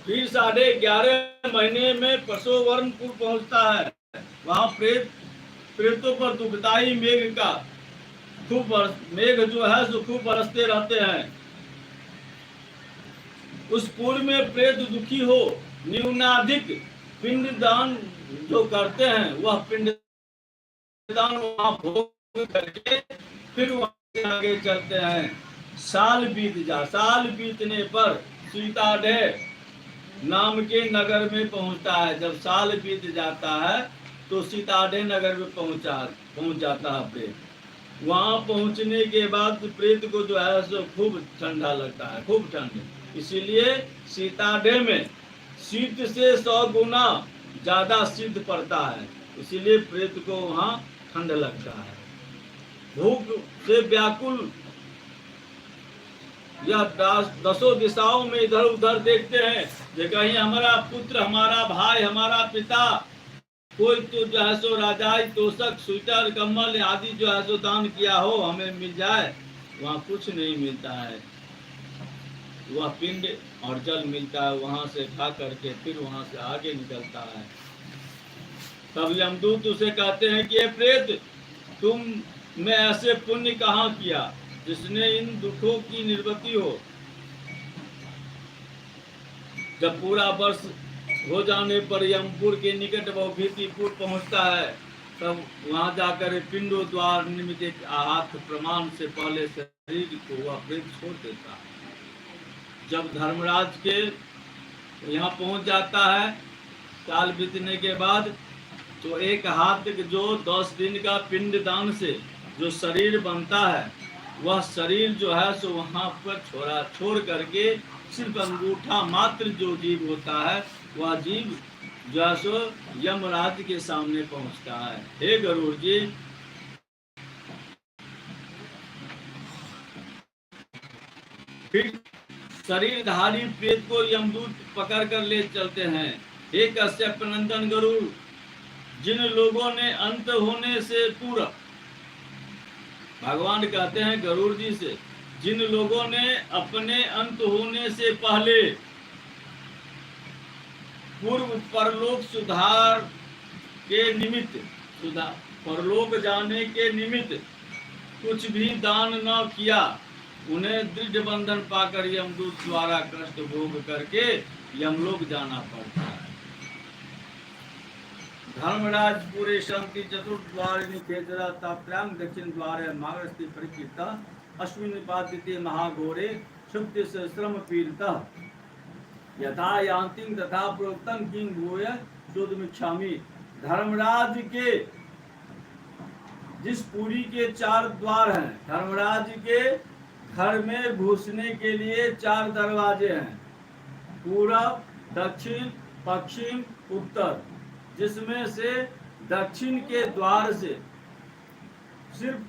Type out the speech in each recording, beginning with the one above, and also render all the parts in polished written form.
फिर 11.5 महीने में पशुवर्णपुर पहुंचता है। वहां प्रेतों पर दुखदाई मेघ जो है सो खूब बरसते रहते हैं। उस पूर्व में प्रेत दुखी हो न्यूनाधिक पिंडदान जो करते हैं, वह पिंडदान वहां भोग करके फिर वहां आगे चलते हैं। साल बीतने पर सीताडेह नाम के नगर में पहुंचता है। जब साल बीत जाता है तो सीताडेह नगर में पहुंच जाता है प्रेत। वहां पहुंचने के बाद प्रेत को जो है सो खूब ठंडा लगता है, खूब ठंड। इसीलिए सीताडेह में शीत से 100 गुना ज्यादा शीत पड़ता है, इसीलिए प्रेत को वहां ठंड लगता है। भूख से व्याकुल यह 10 दिशाओं में इधर उधर देखते हैं कि कहीं हमारा पुत्र, हमारा भाई, हमारा पिता कोई तो जो है सो राजाई तोषक स्वेटर कम्बल आदि जो है सो दान किया हो, हमें मिल जाए। वहाँ कुछ नहीं मिलता है। वह पिंड और जल मिलता है, वहां से खा करके फिर वहां से आगे निकलता है। तब यमदूत उसे कहते हैं कि ये प्रेत, तुमने ऐसे पुण्य कहाँ किया जिसने इन दुखों की निवृत्ति हो। जब पूरा वर्ष हो जाने पर यमपुर के निकट वह भीतिपुर पहुंचता है। तब वहां जाकर पिंडो द्वार निमित्त एक हाथ प्रमाण से पहले शरीर को वह प्रेत छोड़ देता है। जब धर्मराज के यहाँ पहुंच जाता है साल बीतने के बाद, तो एक हाथ जो 10 दिन का पिंडदान से जो शरीर बनता है, वह शरीर जो है सो वहां पर छोड़ करके सिर्फ अंगूठा मात्र जो जीव होता है, वह जीव जो है सो यमराज के सामने पहुंचता है। हे गरुड़ जी, फिर शरीरधारी प्रेत को यमदूत पकड़ कर ले चलते हैं। हे कश्यप नंदन गरुड़, जिन लोगों ने अंत होने से पूर्व, भगवान कहते हैं गरुड़ जी से, जिन लोगों ने अपने अंत होने से पहले पूर्व परलोक सुधार के निमित्त, परलोक जाने के निमित्त कुछ भी दान न किया, उन्हें दृढ़ बंधन पाकर यमदूत द्वारा कष्ट भोग करके यमलोक जाना पड़ता है। धर्मराज पूरे शांति चतुर्द्वारिणी खेतरा ताप्याम दक्षिण द्वारे मागस्ति परिकीर्ता अश्विन पादिते महाघोरे शुक्ति से श्रम पीड़िता यथा यान्तिं तथा प्रोक्तं किं भूय चोदमिच्छामि। धर्मराज के जिस पुरी के 4 द्वार हैं, धर्मराज के घर में घुसने के लिए 4 दरवाजे हैं, पूरब, दक्षिण, पश्चिम, उत्तर, जिसमें से दक्षिण के द्वार से सिर्फ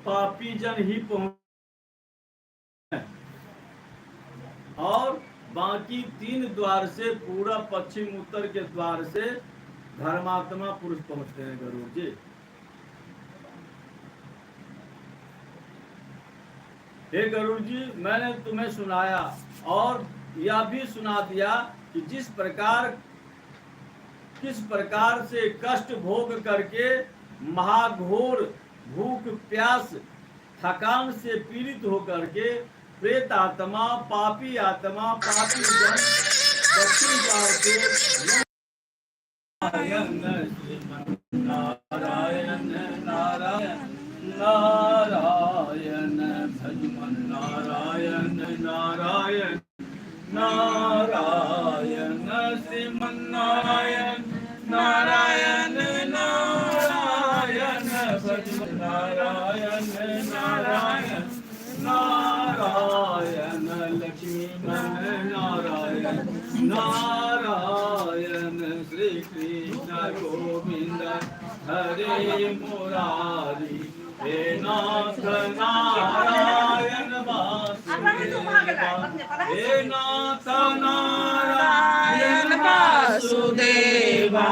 पापी जन ही पहुंच, और बाकी 3 द्वार से, पूरब, पश्चिम, उत्तर के द्वार से धर्मात्मा पुरुष पहुंचते हैं। गरुड़ जी, हे गरुड़ जी, मैंने तुम्हें सुनाया और यह भी सुना दिया कि किस प्रकार से कष्ट भोग करके महाघोर भूख प्यास थकान से पीड़ित होकर के प्रेत आत्मा, पापी जन दक्षिण द्वार से नारायण नारायण नारायण नारायण भजमन नारायण नारायण नारायण श्रीमन नारायण नारायण नारायण भजमन नारायण नारायण नारायण लक्ष्मीमन नारायण नारायण श्री कृष्ण गोविंद हरे मुरारी हे नाथ नारायण वासुदेवा हे नाथ नारायण वासुदेवा।